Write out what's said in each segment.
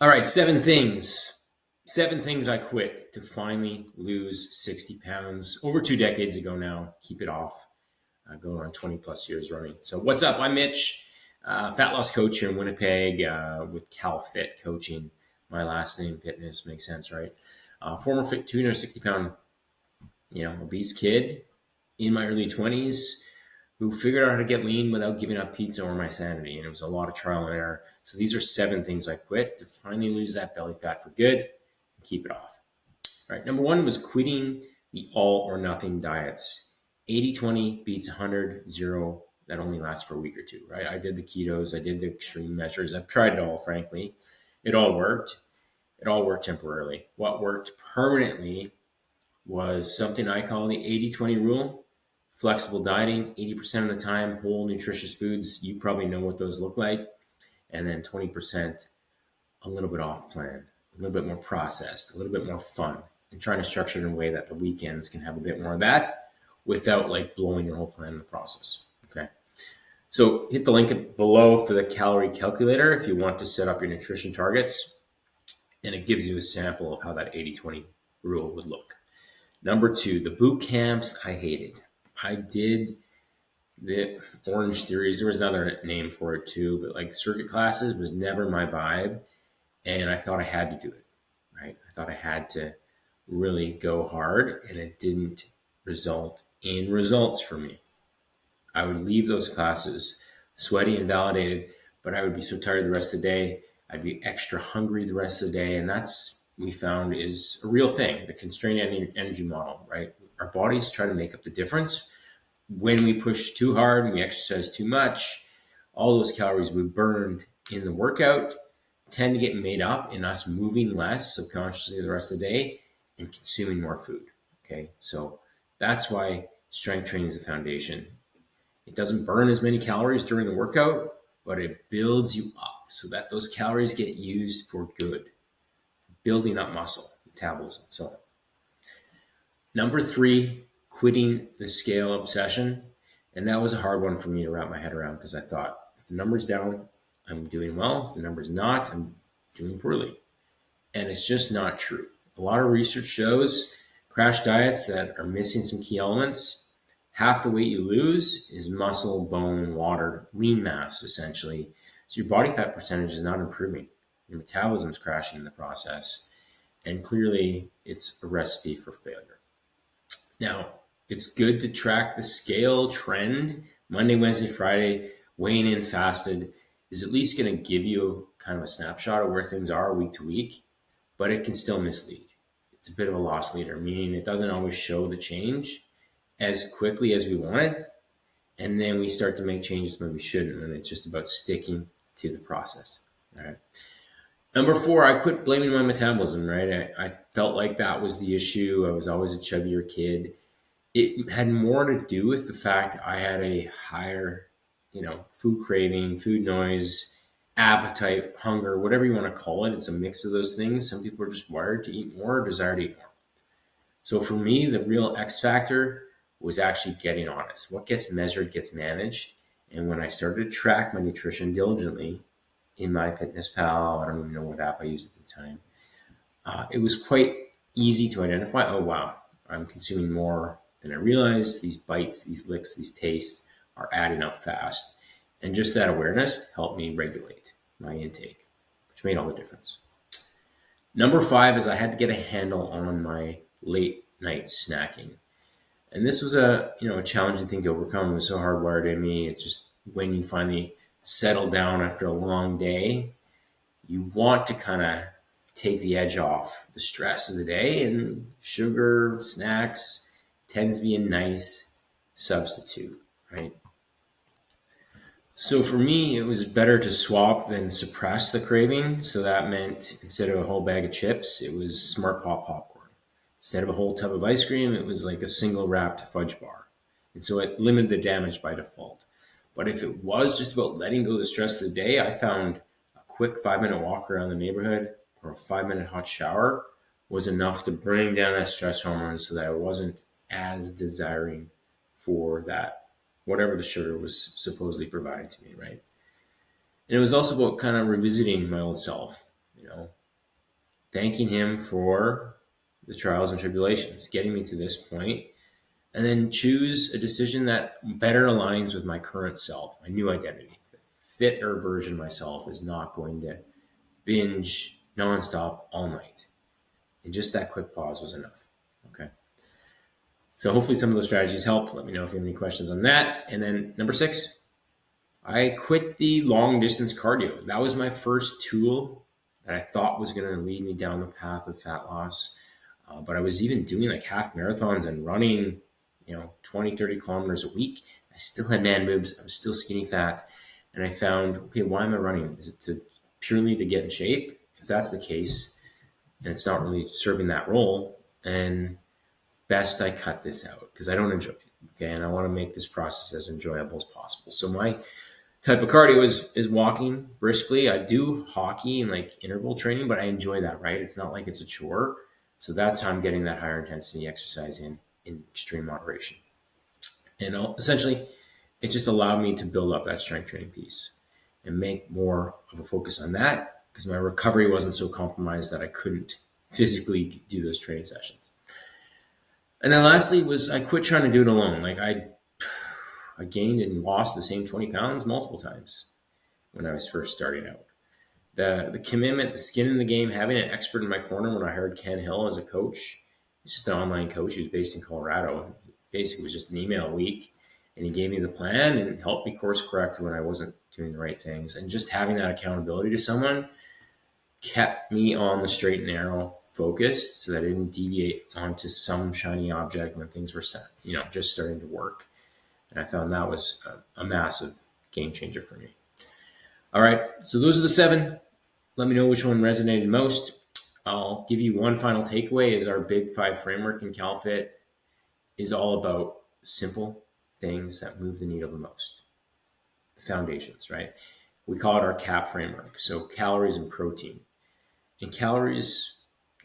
All right, seven things. Seven things I quit to finally lose 60 pounds over 2 decades ago now. Keep it off. Going on 20 plus years running. So, what's up? I'm Mitch, fat loss coach here in Winnipeg with CalFit Coaching. My last name, fitness, makes sense, right? Former 260 pound, obese kid in my early 20s who figured out how to get lean without giving up pizza or my sanity. And it was a lot of trial and error. So these are seven things I quit to finally lose that belly fat for good and keep it off. All right. Number one was quitting the all or nothing diets. 80-20 beats 100-0. That only lasts for a week or two, right? I did the ketos. I did the extreme measures. I've tried it all, frankly. It all worked. It all worked temporarily. What worked permanently was something I call the 80-20 rule. Flexible dieting, 80% of the time, whole nutritious foods. You probably know what those look like. And then 20%, a little bit off plan, a little bit more processed, a little bit more fun, and trying to structure it in a way that the weekends can have a bit more of that without like blowing your whole plan in the process. Okay. So hit the link below for the calorie calculator if you want to set up your nutrition targets. And it gives you a sample of how that 80-20 rule would look. Number two, the boot camps I hated. I did the Orange Theories. There was another name for it too, but like circuit classes was never my vibe. And I thought I had to do it, right? I thought I had to really go hard, and it didn't result in results for me. I would leave those classes sweaty and validated, but I would be so tired the rest of the day. I'd be extra hungry the rest of the day. And that's, we found, is a real thing, the constrained energy model, right? Our bodies try to make up the difference. When we push too hard and we exercise too much, all those calories we burned in the workout tend to get made up in us moving less subconsciously the rest of the day and consuming more food. Okay, so that's why strength training is the foundation. It doesn't burn as many calories during the workout, but it builds you up so that those calories get used for good, building up muscle, metabolism, so on. Number three, quitting the scale obsession. And that was a hard one for me to wrap my head around because I thought, if the number's down, I'm doing well. If the number's not, I'm doing poorly. And it's just not true. A lot of research shows crash diets that are missing some key elements. Half the weight you lose is muscle, bone, water, lean mass, essentially. So your body fat percentage is not improving. Your metabolism is crashing in the process. And clearly, it's a recipe for failure. Now, it's good to track the scale trend. Monday, Wednesday, Friday, weighing in fasted is at least going to give you kind of a snapshot of where things are week to week, but it can still mislead. It's a bit of a loss leader, meaning it doesn't always show the change as quickly as we want it. And then we start to make changes when we shouldn't, and it's just about sticking to the process. All right. Number four, I quit blaming my metabolism, right? I felt like that was the issue. I was always a chubbier kid. It had more to do with the fact I had a higher, food craving, food noise, appetite, hunger, whatever you want to call it. It's a mix of those things. Some people are just wired to eat more or desire to eat more. So for me, the real X factor was actually getting honest. What gets measured gets managed. And when I started to track my nutrition diligently in MyFitnessPal, I don't even know what app I used at the time, it was quite easy to identify, oh, wow, I'm consuming more than I realized. These bites, these licks, these tastes are adding up fast. And just that awareness helped me regulate my intake, which made all the difference. Number five is I had to get a handle on my late night snacking. And this was a challenging thing to overcome. It was so hardwired in me. It's just when you finally settle down after a long day, you want to kind of take the edge off the stress of the day, and sugar, snacks tends to be a nice substitute, right? So for me, it was better to swap than suppress the craving. So that meant instead of a whole bag of chips, it was Smart Pop popcorn. Instead of a whole tub of ice cream, it was like a single wrapped fudge bar. And so it limited the damage by default. But if it was just about letting go of the stress of the day, I found a quick 5-minute walk around the neighborhood or a 5-minute hot shower was enough to bring down that stress hormone so that I wasn't as desiring for that, whatever the sugar was supposedly providing to me, right? And it was also about kind of revisiting my old self, thanking him for the trials and tribulations, getting me to this point, and then choose a decision that better aligns with my current self, my new identity. The fitter version of myself is not going to binge nonstop all night. And just that quick pause was enough. Okay. So hopefully some of those strategies help. Let me know if you have any questions on that. And then number 6, I quit the long distance cardio. That was my first tool that I thought was going to lead me down the path of fat loss. But I was even doing like half marathons and running, 20, 30 kilometers a week. I still had man boobs. I was still skinny fat. And I found, okay, why am I running? Is it purely to get in shape? If that's the case, and it's not really serving that role, then best I cut this out because I don't enjoy it. Okay. And I want to make this process as enjoyable as possible. So my type of cardio is walking briskly. I do hockey and like interval training, but I enjoy that, right? It's not like it's a chore. So that's how I'm getting that higher intensity exercise in extreme moderation. And essentially, it just allowed me to build up that strength training piece and make more of a focus on that because my recovery wasn't so compromised that I couldn't physically do those training sessions. And then lastly was I quit trying to do it alone. Like I gained and lost the same 20 pounds multiple times when I was first starting out. The commitment, the skin in the game, having an expert in my corner when I hired Ken Hill as a coach. He's just an online coach. He was based in Colorado. Basically, it was just an email a week. And he gave me the plan and helped me course correct when I wasn't doing the right things. And just having that accountability to someone kept me on the straight and narrow focused so that I didn't deviate onto some shiny object when things were set, just starting to work. And I found that was a massive game changer for me. All right, so those are the 7. Let me know which one resonated most. I'll give you one final takeaway is our Big 5 framework in CalFit is all about simple things that move the needle the most. The foundations, right? We call it our CAP framework. So calories and protein. And calories,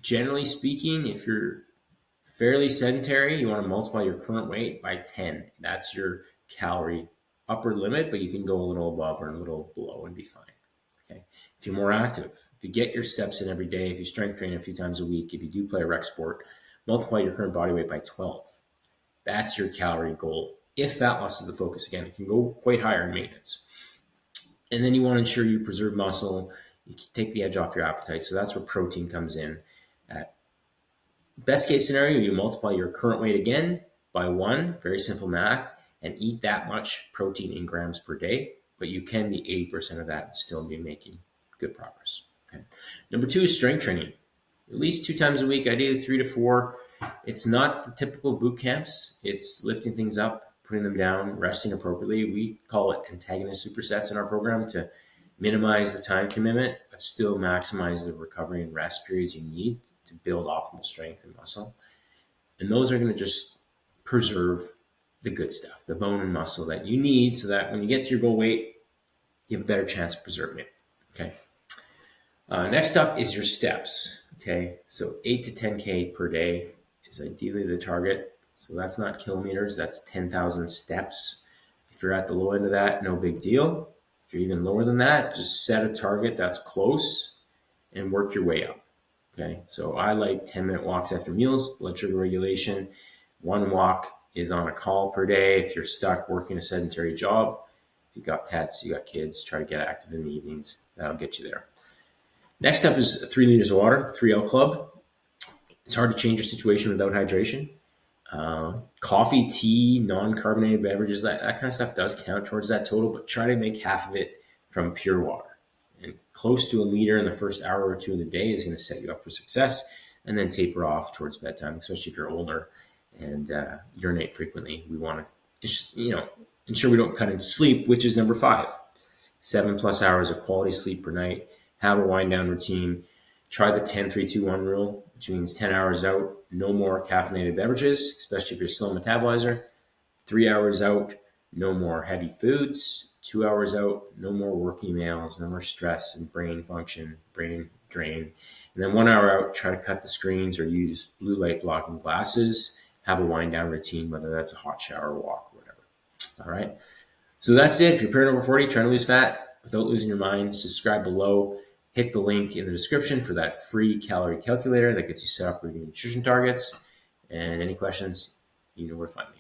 generally speaking, if you're fairly sedentary, you want to multiply your current weight by 10. That's your calorie upper limit, but you can go a little above or a little below and be fine. Okay. If you're more active, if you get your steps in every day, if you strength train a few times a week, if you do play a rec sport, multiply your current body weight by 12. That's your calorie goal. If fat loss is the focus, again, it can go quite higher in maintenance. And then you want to ensure you preserve muscle, you take the edge off your appetite. So that's where protein comes in. Best case scenario, you multiply your current weight again by 1, very simple math, and eat that much protein in grams per day, but you can be 80% of that and still be making good progress. Okay. Number 2 is strength training. At least 2 times a week, ideally 3 to 4. It's not the typical boot camps. It's lifting things up, putting them down, resting appropriately. We call it antagonist supersets in our program to minimize the time commitment, but still maximize the recovery and rest periods you need to build optimal strength and muscle. And those are going to just preserve the good stuff, the bone and muscle that you need so that when you get to your goal weight, you have a better chance of preserving it. Okay. Next up is your steps. Okay. So 8 to 10K per day is ideally the target. So that's not kilometers, that's 10,000 steps. If you're at the low end of that, no big deal. If you're even lower than that, just set a target that's close and work your way up. Okay, so I like 10-minute walks after meals, blood sugar regulation. 1 walk is on a call per day. If you're stuck working a sedentary job, if you got pets, you got kids, try to get active in the evenings. That'll get you there. Next up is 3 liters of water, 3L Club. It's hard to change your situation without hydration. Coffee, tea, non-carbonated beverages, that kind of stuff does count towards that total, but try to make half of it from pure water. And close to a liter in the first hour or 2 of the day is going to set you up for success, and then taper off towards bedtime, especially if you're older and urinate frequently. We want to, ensure we don't cut into sleep, which is number 5. 7+ hours of quality sleep per night. Have a wind down routine. Try the 10-3-2-1 rule, which means 10 hours out, no more caffeinated beverages, especially if you're a slow metabolizer. 3 hours out, no more heavy foods. 2 hours out, no more work emails, no more stress and brain function, brain drain. And then 1 hour out, try to cut the screens or use blue light blocking glasses. Have a wind down routine, whether that's a hot shower, walk, or whatever. All right. So that's it. If you're a parent over 40, trying to lose fat without losing your mind, subscribe below. hit the link in the description for that free calorie calculator that gets you set up with your nutrition targets. And any questions, you know where to find me.